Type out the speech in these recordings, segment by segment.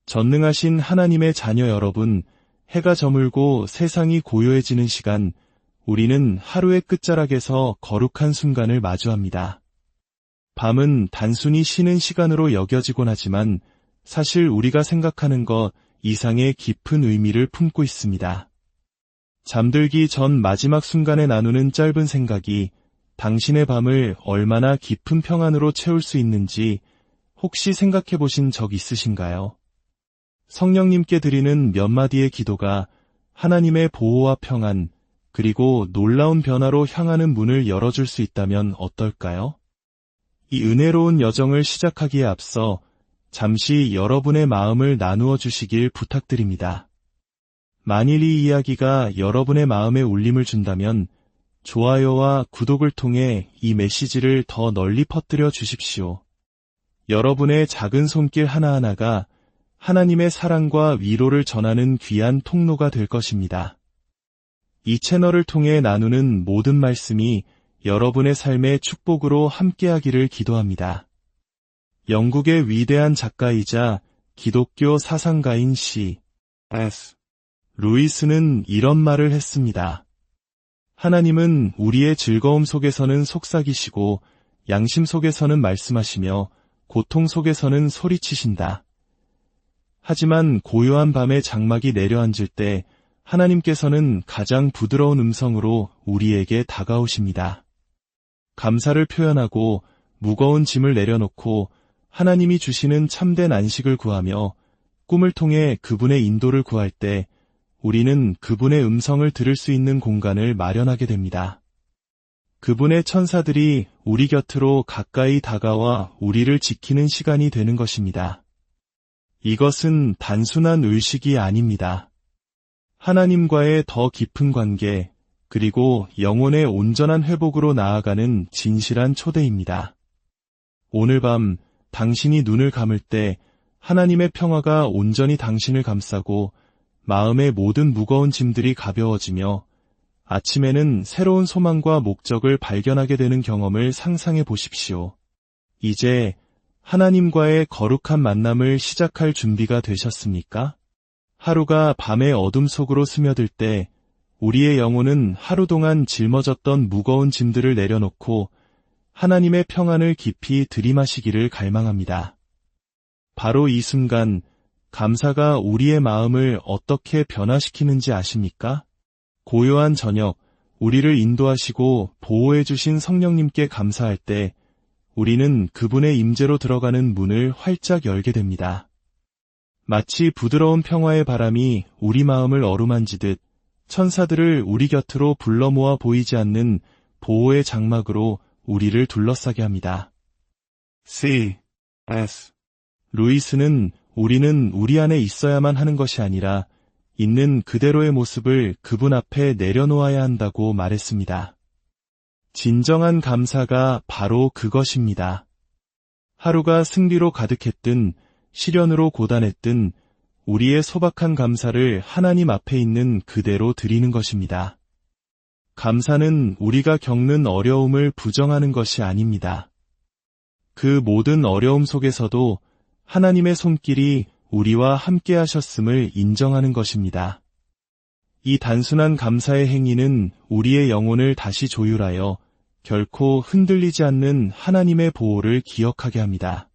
전능하신 하나님의 자녀 여러분, 해가 저물고 세상이 고요해지는 시간, 우리는 하루의 끝자락에서 거룩한 순간을 마주합니다. 밤은 단순히 쉬는 시간으로 여겨지곤 하지만 사실 우리가 생각하는 것 이상의 깊은 의미를 품고 있습니다. 잠들기 전 마지막 순간에 나누는 짧은 생각이 당신의 밤을 얼마나 깊은 평안으로 채울 수 있는지 혹시 생각해 보신 적 있으신가요? 성령님께 드리는 몇 마디의 기도가 하나님의 보호와 평안, 그리고 놀라운 변화로 향하는 문을 열어줄 수 있다면 어떨까요? 이 은혜로운 여정을 시작하기에 앞서 잠시 여러분의 마음을 나누어 주시길 부탁드립니다. 만일 이 이야기가 여러분의 마음에 울림을 준다면 좋아요와 구독을 통해 이 메시지를 더 널리 퍼뜨려 주십시오. 여러분의 작은 손길 하나하나가 하나님의 사랑과 위로를 전하는 귀한 통로가 될 것입니다. 이 채널을 통해 나누는 모든 말씀이 여러분의 삶의 축복으로 함께하기를 기도합니다. 영국의 위대한 작가이자 기독교 사상가인 C.S. 루이스는 이런 말을 했습니다. 하나님은 우리의 즐거움 속에서는 속삭이시고 양심 속에서는 말씀하시며 고통 속에서는 소리치신다. 하지만 고요한 밤에 장막이 내려앉을 때 하나님께서는 가장 부드러운 음성으로 우리에게 다가오십니다. 감사를 표현하고 무거운 짐을 내려놓고 하나님이 주시는 참된 안식을 구하며 꿈을 통해 그분의 인도를 구할 때 우리는 그분의 음성을 들을 수 있는 공간을 마련하게 됩니다. 그분의 천사들이 우리 곁으로 가까이 다가와 우리를 지키는 시간이 되는 것입니다. 이것은 단순한 의식이 아닙니다. 하나님과의 더 깊은 관계, 그리고 영혼의 온전한 회복으로 나아가는 진실한 초대입니다. 오늘 밤 당신이 눈을 감을 때 하나님의 평화가 온전히 당신을 감싸고 마음의 모든 무거운 짐들이 가벼워지며 아침에는 새로운 소망과 목적을 발견하게 되는 경험을 상상해 보십시오. 이제 하나님과의 거룩한 만남을 시작할 준비가 되셨습니까? 하루가 밤의 어둠 속으로 스며들 때 우리의 영혼은 하루 동안 짊어졌던 무거운 짐들을 내려놓고 하나님의 평안을 깊이 들이마시기를 갈망합니다. 바로 이 순간 감사가 우리의 마음을 어떻게 변화시키는지 아십니까? 고요한 저녁, 우리를 인도하시고 보호해 주신 성령님께 감사할 때 우리는 그분의 임재로 들어가는 문을 활짝 열게 됩니다. 마치 부드러운 평화의 바람이 우리 마음을 어루만지듯 천사들을 우리 곁으로 불러 모아 보이지 않는 보호의 장막으로 우리를 둘러싸게 합니다. C.S. 루이스는 우리는 우리 안에 있어야만 하는 것이 아니라 있는 그대로의 모습을 그분 앞에 내려놓아야 한다고 말했습니다. 진정한 감사가 바로 그것입니다. 하루가 승리로 가득했든 시련으로 고단했든 우리의 소박한 감사를 하나님 앞에 있는 그대로 드리는 것입니다. 감사는 우리가 겪는 어려움을 부정하는 것이 아닙니다. 그 모든 어려움 속에서도 하나님의 손길이 우리와 함께 하셨음을 인정하는 것입니다. 이 단순한 감사의 행위는 우리의 영혼을 다시 조율하여 결코 흔들리지 않는 하나님의 보호를 기억하게 합니다.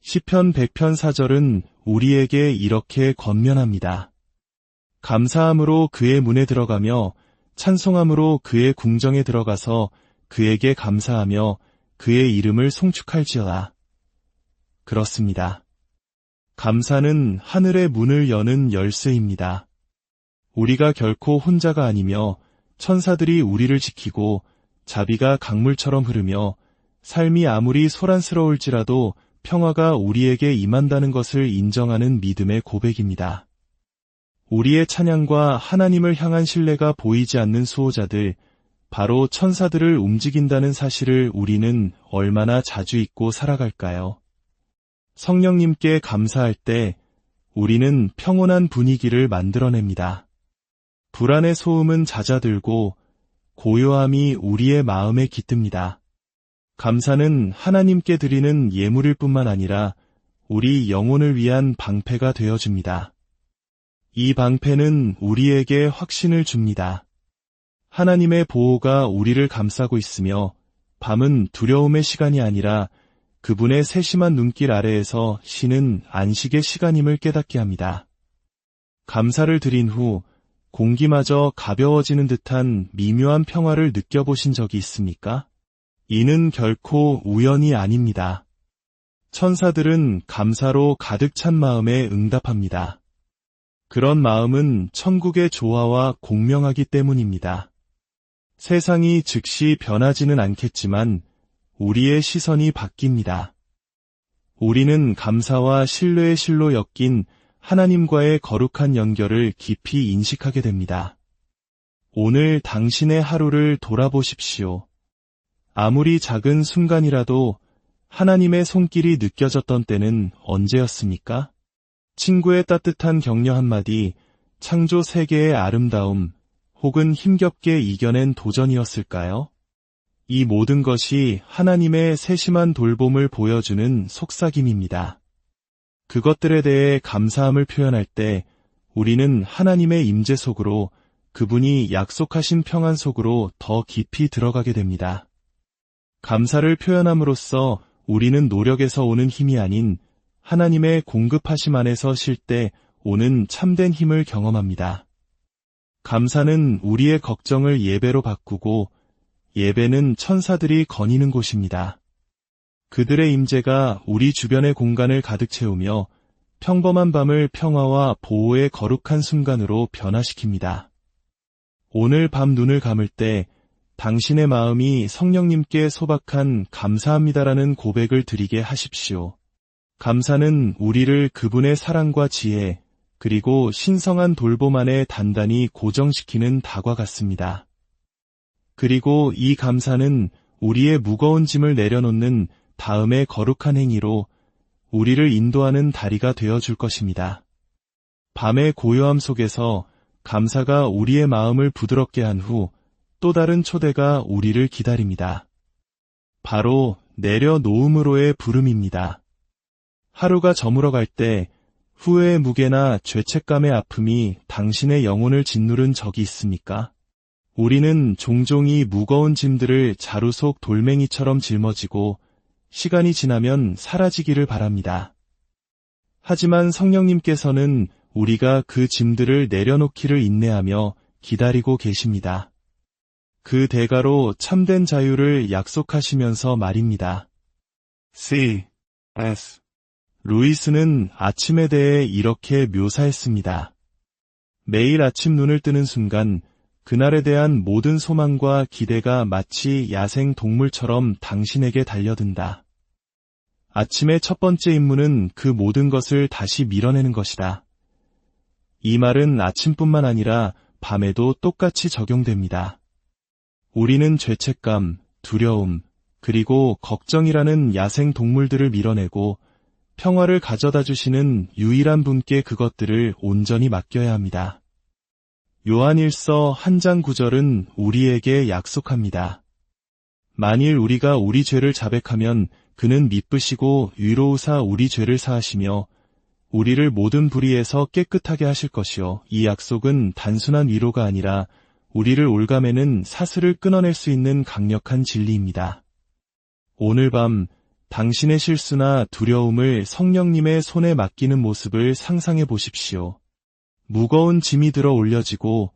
시편 100편 4절은 우리에게 이렇게 권면합니다. 감사함으로 그의 문에 들어가며 찬송함으로 그의 궁정에 들어가서 그에게 감사하며 그의 이름을 송축할지어다. 그렇습니다. 감사는 하늘의 문을 여는 열쇠입니다. 우리가 결코 혼자가 아니며 천사들이 우리를 지키고 자비가 강물처럼 흐르며 삶이 아무리 소란스러울지라도 평화가 우리에게 임한다는 것을 인정하는 믿음의 고백입니다. 우리의 찬양과 하나님을 향한 신뢰가 보이지 않는 수호자들, 바로 천사들을 움직인다는 사실을 우리는 얼마나 자주 잊고 살아갈까요? 성령님께 감사할 때 우리는 평온한 분위기를 만들어냅니다. 불안의 소음은 잦아들고 고요함이 우리의 마음에 깃듭니다. 감사는 하나님께 드리는 예물일 뿐만 아니라 우리 영혼을 위한 방패가 되어줍니다. 이 방패는 우리에게 확신을 줍니다. 하나님의 보호가 우리를 감싸고 있으며 밤은 두려움의 시간이 아니라 그분의 세심한 눈길 아래에서 쉬는 안식의 시간임을 깨닫게 합니다. 감사를 드린 후 공기마저 가벼워지는 듯한 미묘한 평화를 느껴보신 적이 있습니까? 이는 결코 우연이 아닙니다. 천사들은 감사로 가득 찬 마음에 응답합니다. 그런 마음은 천국의 조화와 공명하기 때문입니다. 세상이 즉시 변하지는 않겠지만 우리의 시선이 바뀝니다. 우리는 감사와 신뢰의 실로 엮인 하나님과의 거룩한 연결을 깊이 인식하게 됩니다. 오늘 당신의 하루를 돌아보십시오. 아무리 작은 순간이라도 하나님의 손길이 느껴졌던 때는 언제였습니까? 친구의 따뜻한 격려 한마디, 창조 세계의 아름다움, 혹은 힘겹게 이겨낸 도전이었을까요? 이 모든 것이 하나님의 세심한 돌봄을 보여주는 속삭임입니다. 그것들에 대해 감사함을 표현할 때 우리는 하나님의 임재 속으로, 그분이 약속하신 평안 속으로 더 깊이 들어가게 됩니다. 감사를 표현함으로써 우리는 노력에서 오는 힘이 아닌 하나님의 공급하심 안에서 쉴 때 오는 참된 힘을 경험합니다. 감사는 우리의 걱정을 예배로 바꾸고 예배는 천사들이 거니는 곳입니다. 그들의 임재가 우리 주변의 공간을 가득 채우며 평범한 밤을 평화와 보호의 거룩한 순간으로 변화시킵니다. 오늘 밤 눈을 감을 때 당신의 마음이 성령님께 소박한 감사합니다라는 고백을 드리게 하십시오. 감사는 우리를 그분의 사랑과 지혜, 그리고 신성한 돌봄 안에 단단히 고정시키는 닭과 같습니다. 그리고 이 감사는 우리의 무거운 짐을 내려놓는 다음의 거룩한 행위로 우리를 인도하는 다리가 되어줄 것입니다. 밤의 고요함 속에서 감사가 우리의 마음을 부드럽게 한 후 또 다른 초대가 우리를 기다립니다. 바로 내려놓음으로의 부름입니다. 하루가 저물어갈 때 후회의 무게나 죄책감의 아픔이 당신의 영혼을 짓누른 적이 있습니까? 우리는 종종 이 무거운 짐들을 자루 속 돌멩이처럼 짊어지고 시간이 지나면 사라지기를 바랍니다. 하지만 성령님께서는 우리가 그 짐들을 내려놓기를 인내하며 기다리고 계십니다. 그 대가로 참된 자유를 약속하시면서 말입니다. C.S. 루이스는 아침에 대해 이렇게 묘사했습니다. 매일 아침 눈을 뜨는 순간 그날에 대한 모든 소망과 기대가 마치 야생 동물처럼 당신에게 달려든다. 아침의 첫 번째 임무는 그 모든 것을 다시 밀어내는 것이다. 이 말은 아침뿐만 아니라 밤에도 똑같이 적용됩니다. 우리는 죄책감, 두려움, 그리고 걱정이라는 야생 동물들을 밀어내고 평화를 가져다 주시는 유일한 분께 그것들을 온전히 맡겨야 합니다. 요한일서 1장 9절은 우리에게 약속합니다. 만일 우리가 우리 죄를 자백하면 그는 미쁘시고 위로우사 우리 죄를 사하시며 우리를 모든 불의에서 깨끗하게 하실 것이요. 이 약속은 단순한 위로가 아니라 우리를 올가매는 사슬을 끊어낼 수 있는 강력한 진리입니다. 오늘 밤 당신의 실수나 두려움을 성령님의 손에 맡기는 모습을 상상해 보십시오. 무거운 짐이 들어 올려지고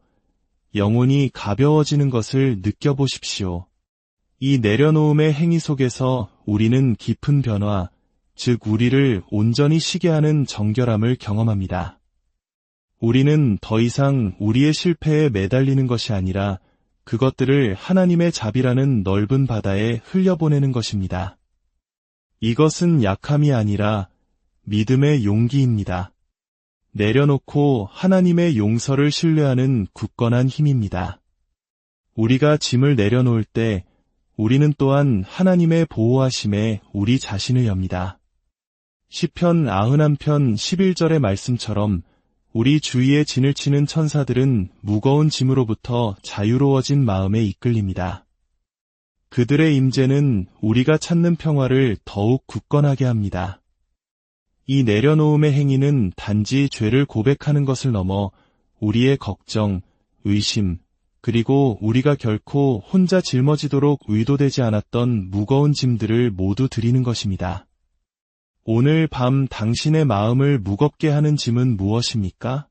영혼이 가벼워지는 것을 느껴보십시오. 이 내려놓음의 행위 속에서 우리는 깊은 변화, 즉 우리를 온전히 쉬게 하는 정결함을 경험합니다. 우리는 더 이상 우리의 실패에 매달리는 것이 아니라 그것들을 하나님의 자비라는 넓은 바다에 흘려보내는 것입니다. 이것은 약함이 아니라 믿음의 용기입니다. 내려놓고 하나님의 용서를 신뢰하는 굳건한 힘입니다. 우리가 짐을 내려놓을 때 우리는 또한 하나님의 보호하심에 우리 자신을 엽니다. 시편 91편 11절의 말씀처럼 우리 주위에 진을 치는 천사들은 무거운 짐으로부터 자유로워진 마음에 이끌립니다. 그들의 임재는 우리가 찾는 평화를 더욱 굳건하게 합니다. 이 내려놓음의 행위는 단지 죄를 고백하는 것을 넘어 우리의 걱정, 의심, 그리고 우리가 결코 혼자 짊어지도록 의도되지 않았던 무거운 짐들을 모두 드리는 것입니다. 오늘 밤 당신의 마음을 무겁게 하는 짐은 무엇입니까?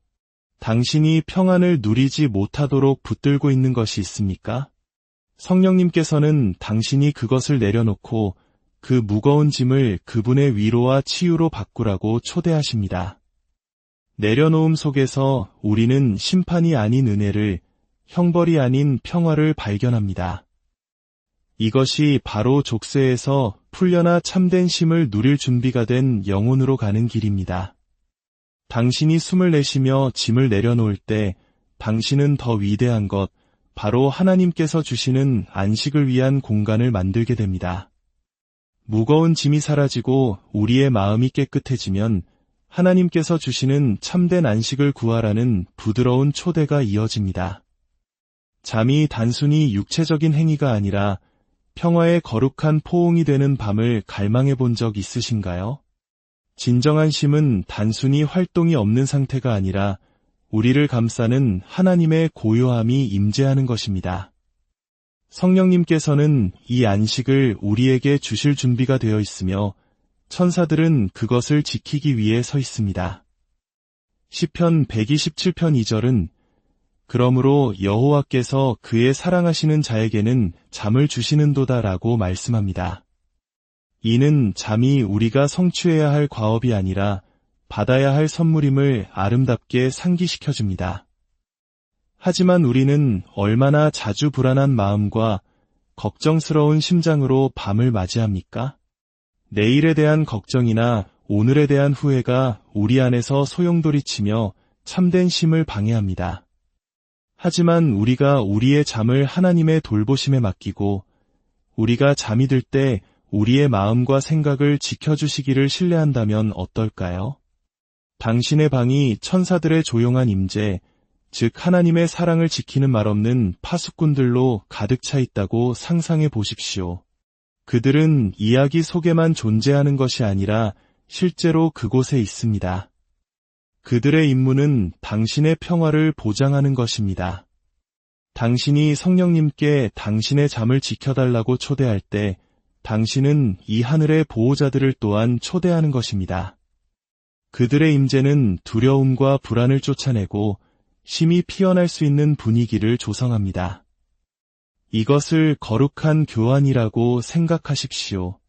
당신이 평안을 누리지 못하도록 붙들고 있는 것이 있습니까? 성령님께서는 당신이 그것을 내려놓고 그 무거운 짐을 그분의 위로와 치유로 바꾸라고 초대하십니다. 내려놓음 속에서 우리는 심판이 아닌 은혜를, 형벌이 아닌 평화를 발견합니다. 이것이 바로 족쇄에서 풀려나 참된 쉼을 누릴 준비가 된 영혼으로 가는 길입니다. 당신이 숨을 내쉬며 짐을 내려놓을 때 당신은 더 위대한 것, 바로 하나님께서 주시는 안식을 위한 공간을 만들게 됩니다. 무거운 짐이 사라지고 우리의 마음이 깨끗해지면 하나님께서 주시는 참된 안식을 구하라는 부드러운 초대가 이어집니다. 잠이 단순히 육체적인 행위가 아니라 평화의 거룩한 포옹이 되는 밤을 갈망해 본 적 있으신가요? 진정한 쉼은 단순히 활동이 없는 상태가 아니라 우리를 감싸는 하나님의 고요함이 임재하는 것입니다. 성령님께서는 이 안식을 우리에게 주실 준비가 되어 있으며 천사들은 그것을 지키기 위해 서 있습니다. 시편 127편 2절은 그러므로 여호와께서 그의 사랑하시는 자에게는 잠을 주시는도다 라고 말씀합니다. 이는 잠이 우리가 성취해야 할 과업이 아니라 받아야 할 선물임을 아름답게 상기시켜줍니다. 하지만 우리는 얼마나 자주 불안한 마음과 걱정스러운 심장으로 밤을 맞이합니까? 내일에 대한 걱정이나 오늘에 대한 후회가 우리 안에서 소용돌이치며 참된 쉼을 방해합니다. 하지만 우리가 우리의 잠을 하나님의 돌보심에 맡기고 우리가 잠이 들 때 우리의 마음과 생각을 지켜주시기를 신뢰한다면 어떨까요? 당신의 방이 천사들의 조용한 임재, 즉 하나님의 사랑을 지키는 말없는 파수꾼들로 가득 차 있다고 상상해 보십시오. 그들은 이야기 속에만 존재하는 것이 아니라 실제로 그곳에 있습니다. 그들의 임무는 당신의 평화를 보장하는 것입니다. 당신이 성령님께 당신의 잠을 지켜달라고 초대할 때 당신은 이 하늘의 보호자들을 또한 초대하는 것입니다. 그들의 임재는 두려움과 불안을 쫓아내고 쉼이 피어날 수 있는 분위기를 조성합니다. 이것을 거룩한 교환이라고 생각하십시오.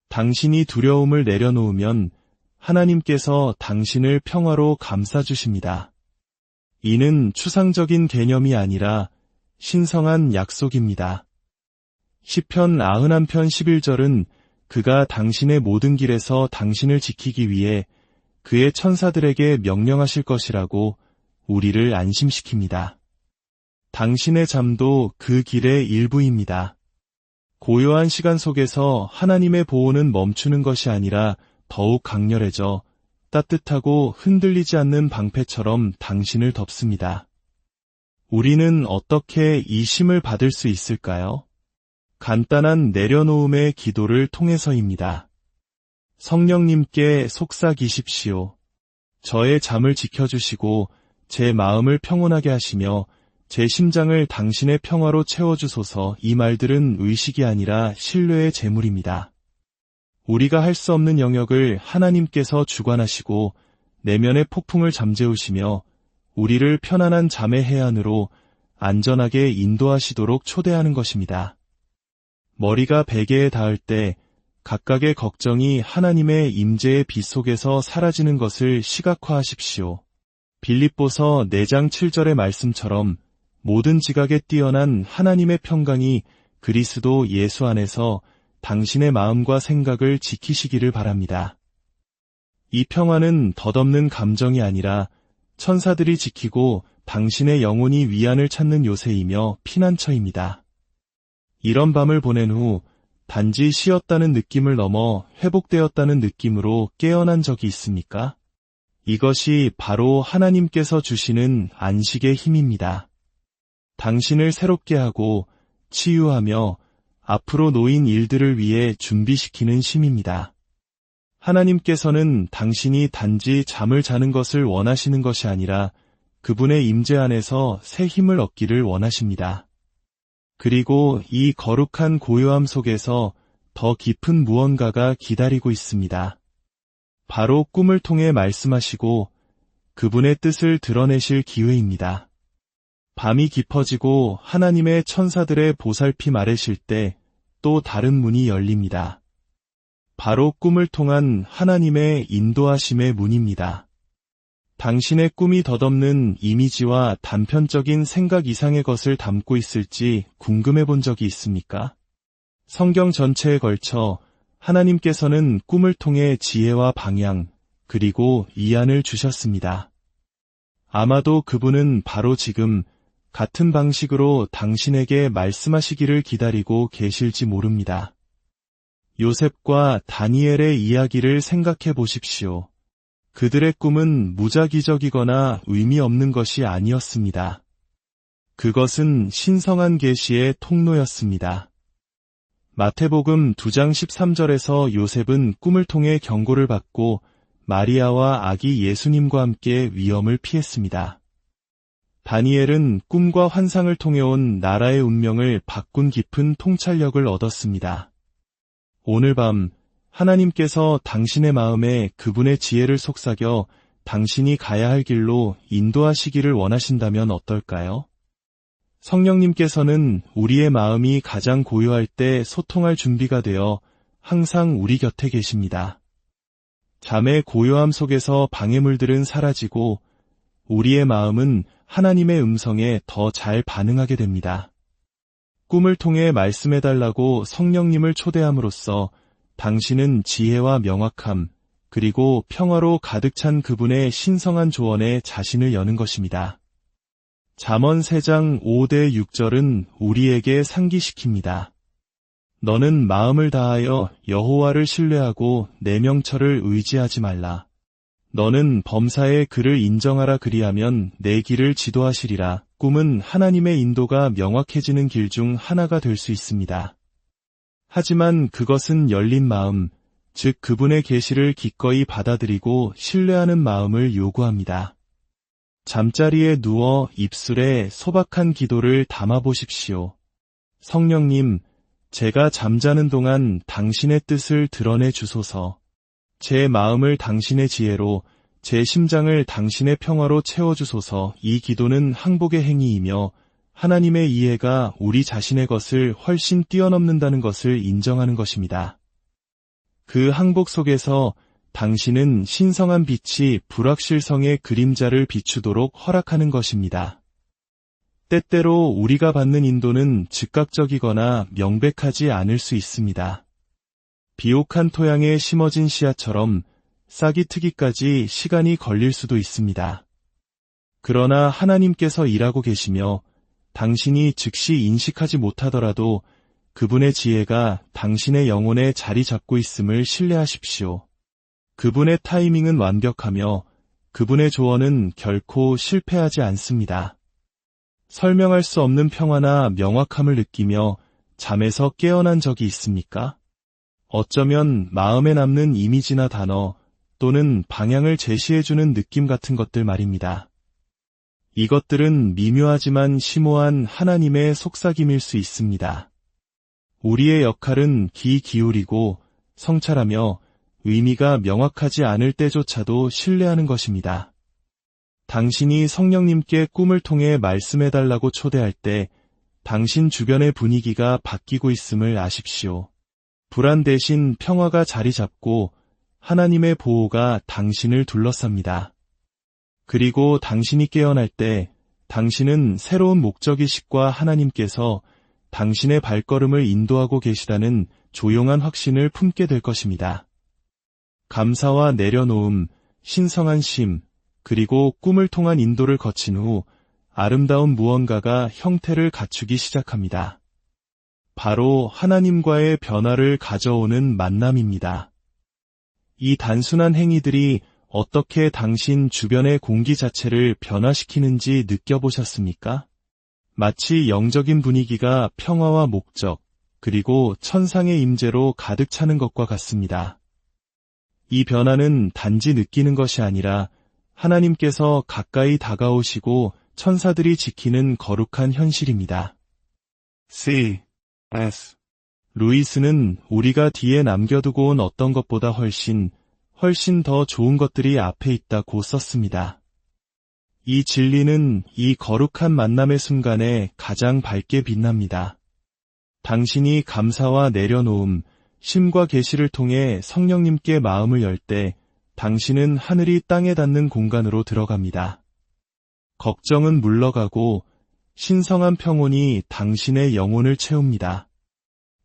당신이 두려움을 내려놓으면 하나님께서 당신을 평화로 감싸주십니다. 이는 추상적인 개념이 아니라 신성한 약속입니다. 시편 91편 11절은 그가 당신의 모든 길에서 당신을 지키기 위해 그의 천사들에게 명령하실 것이라고 우리를 안심시킵니다. 당신의 잠도 그 길의 일부입니다. 고요한 시간 속에서 하나님의 보호는 멈추는 것이 아니라 더욱 강렬해져 따뜻하고 흔들리지 않는 방패처럼 당신을 덮습니다. 우리는 어떻게 이 쉼을 받을 수 있을까요? 간단한 내려놓음의 기도를 통해서입니다. 성령님께 속삭이십시오. 저의 잠을 지켜주시고 제 마음을 평온하게 하시며 제 심장을 당신의 평화로 채워주소서. 이 말들은 의식이 아니라 신뢰의 제물입니다. 우리가 할 수 없는 영역을 하나님께서 주관하시고 내면의 폭풍을 잠재우시며 우리를 편안한 잠의 해안으로 안전하게 인도하시도록 초대하는 것입니다. 머리가 베개에 닿을 때 각각의 걱정이 하나님의 임재의 빛 속에서 사라지는 것을 시각화하십시오. 빌립보서 4장 7절의 말씀처럼 모든 지각에 뛰어난 하나님의 평강이 그리스도 예수 안에서 당신의 마음과 생각을 지키시기를 바랍니다. 이 평화는 덧없는 감정이 아니라 천사들이 지키고 당신의 영혼이 위안을 찾는 요새이며 피난처입니다. 이런 밤을 보낸 후 단지 쉬었다는 느낌을 넘어 회복되었다는 느낌으로 깨어난 적이 있습니까? 이것이 바로 하나님께서 주시는 안식의 힘입니다. 당신을 새롭게 하고 치유하며 앞으로 놓인 일들을 위해 준비시키는 쉼입니다. 하나님께서는 당신이 단지 잠을 자는 것을 원하시는 것이 아니라 그분의 임재 안에서 새 힘을 얻기를 원하십니다. 그리고 이 거룩한 고요함 속에서 더 깊은 무언가가 기다리고 있습니다. 바로 꿈을 통해 말씀하시고 그분의 뜻을 드러내실 기회입니다. 밤이 깊어지고 하나님의 천사들의 보살핌 아래실 때 또 다른 문이 열립니다. 바로 꿈을 통한 하나님의 인도하심의 문입니다. 당신의 꿈이 덧없는 이미지와 단편적인 생각 이상의 것을 담고 있을지 궁금해 본 적이 있습니까? 성경 전체에 걸쳐 하나님께서는 꿈을 통해 지혜와 방향, 그리고 이안을 주셨습니다. 아마도 그분은 바로 지금 같은 방식으로 당신에게 말씀하시기를 기다리고 계실지 모릅니다. 요셉과 다니엘의 이야기를 생각해 보십시오. 그들의 꿈은 무작위적이거나 의미 없는 것이 아니었습니다. 그것은 신성한 계시의 통로였습니다. 마태복음 2장 13절에서 요셉은 꿈을 통해 경고를 받고 마리아와 아기 예수님과 함께 위험을 피했습니다. 다니엘은 꿈과 환상을 통해 온 나라의 운명을 바꾼 깊은 통찰력을 얻었습니다. 오늘 밤 하나님께서 당신의 마음에 그분의 지혜를 속삭여 당신이 가야 할 길로 인도하시기를 원하신다면 어떨까요? 성령님께서는 우리의 마음이 가장 고요할 때 소통할 준비가 되어 항상 우리 곁에 계십니다. 잠의 고요함 속에서 방해물들은 사라지고 우리의 마음은 하나님의 음성에 더 잘 반응하게 됩니다. 꿈을 통해 말씀해달라고 성령님을 초대함으로써 당신은 지혜와 명확함, 그리고 평화로 가득 찬 그분의 신성한 조언에 자신을 여는 것입니다. 잠언 3장 5대 6절은 우리에게 상기시킵니다. 너는 마음을 다하여 여호와를 신뢰하고 내 명철을 의지하지 말라. 너는 범사에 그를 인정하라 그리하면 내 길을 지도하시리라. 꿈은 하나님의 인도가 명확해지는 길 중 하나가 될 수 있습니다. 하지만 그것은 열린 마음, 즉 그분의 계시를 기꺼이 받아들이고 신뢰하는 마음을 요구합니다. 잠자리에 누워 입술에 소박한 기도를 담아보십시오. 성령님, 제가 잠자는 동안 당신의 뜻을 드러내 주소서. 제 마음을 당신의 지혜로, 제 심장을 당신의 평화로 채워주소서. 이 기도는 항복의 행위이며 하나님의 이해가 우리 자신의 것을 훨씬 뛰어넘는다는 것을 인정하는 것입니다. 그 항복 속에서 당신은 신성한 빛이 불확실성의 그림자를 비추도록 허락하는 것입니다. 때때로 우리가 받는 인도는 즉각적이거나 명백하지 않을 수 있습니다. 비옥한 토양에 심어진 씨앗처럼 싹이 트기까지 시간이 걸릴 수도 있습니다. 그러나 하나님께서 일하고 계시며 당신이 즉시 인식하지 못하더라도 그분의 지혜가 당신의 영혼에 자리 잡고 있음을 신뢰하십시오. 그분의 타이밍은 완벽하며 그분의 조언은 결코 실패하지 않습니다. 설명할 수 없는 평화나 명확함을 느끼며 잠에서 깨어난 적이 있습니까? 어쩌면 마음에 남는 이미지나 단어 또는 방향을 제시해주는 느낌 같은 것들 말입니다. 이것들은 미묘하지만 심오한 하나님의 속삭임일 수 있습니다. 우리의 역할은 귀 기울이고 성찰하며 의미가 명확하지 않을 때조차도 신뢰하는 것입니다. 당신이 성령님께 꿈을 통해 말씀해달라고 초대할 때 당신 주변의 분위기가 바뀌고 있음을 아십시오. 불안 대신 평화가 자리 잡고 하나님의 보호가 당신을 둘러쌉니다. 그리고 당신이 깨어날 때 당신은 새로운 목적의식과 하나님께서 당신의 발걸음을 인도하고 계시다는 조용한 확신을 품게 될 것입니다. 감사와 내려놓음, 신성한 심, 그리고 꿈을 통한 인도를 거친 후 아름다운 무언가가 형태를 갖추기 시작합니다. 바로 하나님과의 변화를 가져오는 만남입니다. 이 단순한 행위들이 어떻게 당신 주변의 공기 자체를 변화시키는지 느껴보셨습니까? 마치 영적인 분위기가 평화와 목적, 그리고 천상의 임재로 가득 차는 것과 같습니다. 이 변화는 단지 느끼는 것이 아니라 하나님께서 가까이 다가오시고 천사들이 지키는 거룩한 현실입니다. C.S. 루이스는 우리가 뒤에 남겨두고 온 어떤 것보다 훨씬 더 좋은 것들이 앞에 있다고 썼습니다. 이 진리는 이 거룩한 만남의 순간에 가장 밝게 빛납니다. 당신이 감사와 내려놓음, 심과 계시를 통해 성령님께 마음을 열 때 당신은 하늘이 땅에 닿는 공간으로 들어갑니다. 걱정은 물러가고 신성한 평온이 당신의 영혼을 채웁니다.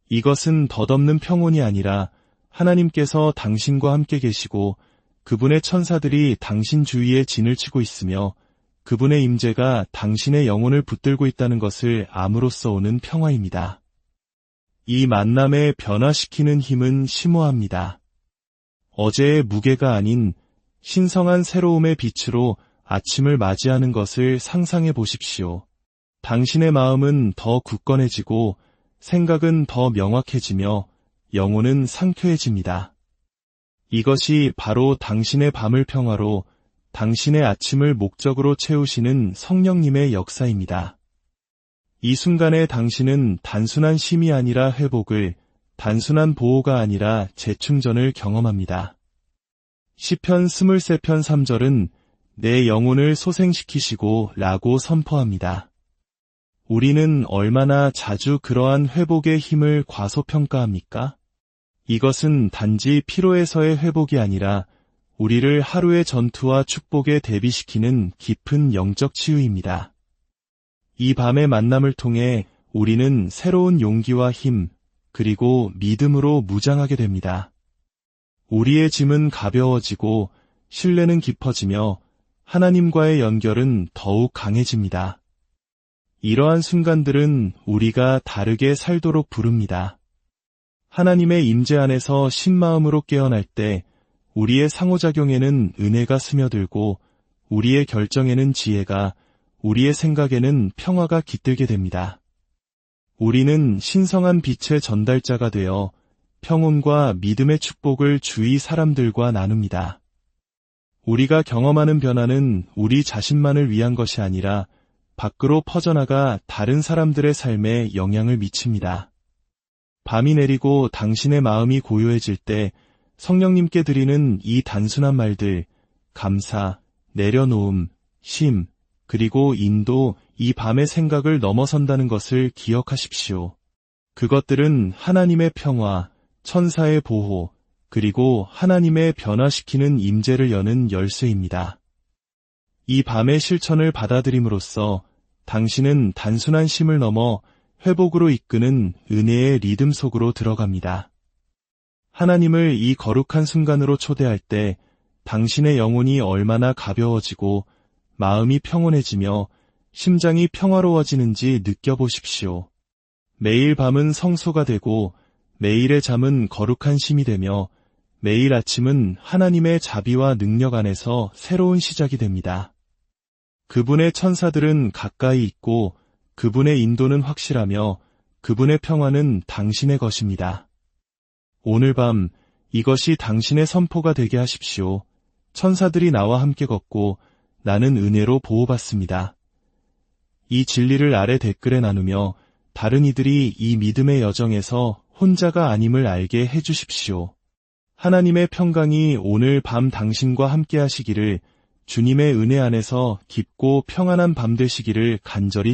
이것은 덧없는 평온이 아니라 하나님께서 당신과 함께 계시고 그분의 천사들이 당신 주위에 진을 치고 있으며 그분의 임재가 당신의 영혼을 붙들고 있다는 것을 암으로써 오는 평화입니다. 이 만남에 변화시키는 힘은 심오합니다. 어제의 무게가 아닌 신성한 새로움의 빛으로 아침을 맞이하는 것을 상상해 보십시오. 당신의 마음은 더 굳건해지고 생각은 더 명확해지며 영혼은 상쾌해집니다. 이것이 바로 당신의 밤을 평화로 당신의 아침을 목적으로 채우시는 성령님의 역사입니다. 이 순간에 당신은 단순한 쉼이 아니라 회복을, 단순한 보호가 아니라 재충전을 경험합니다. 시편 23편 3절은 내 영혼을 소생시키시고 라고 선포합니다. 우리는 얼마나 자주 그러한 회복의 힘을 과소평가합니까? 이것은 단지 피로에서의 회복이 아니라 우리를 하루의 전투와 축복에 대비시키는 깊은 영적 치유입니다. 이 밤의 만남을 통해 우리는 새로운 용기와 힘, 그리고 믿음으로 무장하게 됩니다. 우리의 짐은 가벼워지고 신뢰는 깊어지며 하나님과의 연결은 더욱 강해집니다. 이러한 순간들은 우리가 다르게 살도록 부릅니다. 하나님의 임재 안에서 신마음으로 깨어날 때 우리의 상호작용에는 은혜가 스며들고 우리의 결정에는 지혜가, 우리의 생각에는 평화가 깃들게 됩니다. 우리는 신성한 빛의 전달자가 되어 평온과 믿음의 축복을 주위 사람들과 나눕니다. 우리가 경험하는 변화는 우리 자신만을 위한 것이 아니라 밖으로 퍼져나가 다른 사람들의 삶에 영향을 미칩니다. 밤이 내리고 당신의 마음이 고요해질 때 성령님께 드리는 이 단순한 말들, 감사, 내려놓음, 쉼, 그리고 인도, 이 밤의 생각을 넘어선다는 것을 기억하십시오. 그것들은 하나님의 평화, 천사의 보호, 그리고 하나님의 변화시키는 임재를 여는 열쇠입니다. 이 밤의 실천을 받아들임으로써 당신은 단순한 쉼을 넘어 회복으로 이끄는 은혜의 리듬 속으로 들어갑니다. 하나님을 이 거룩한 순간으로 초대할 때 당신의 영혼이 얼마나 가벼워지고 마음이 평온해지며 심장이 평화로워지는지 느껴보십시오. 매일 밤은 성소가 되고 매일의 잠은 거룩한 쉼이 되며 매일 아침은 하나님의 자비와 능력 안에서 새로운 시작이 됩니다. 그분의 천사들은 가까이 있고 그분의 인도는 확실하며 그분의 평화는 당신의 것입니다. 오늘 밤 이것이 당신의 선포가 되게 하십시오. 천사들이 나와 함께 걷고 나는 은혜로 보호받습니다. 이 진리를 아래 댓글에 나누며 다른 이들이 이 믿음의 여정에서 혼자가 아님을 알게 해주십시오. 하나님의 평강이 오늘 밤 당신과 함께 하시기를, 주님의 은혜 안에서 깊고 평안한 밤 되시기를 간절히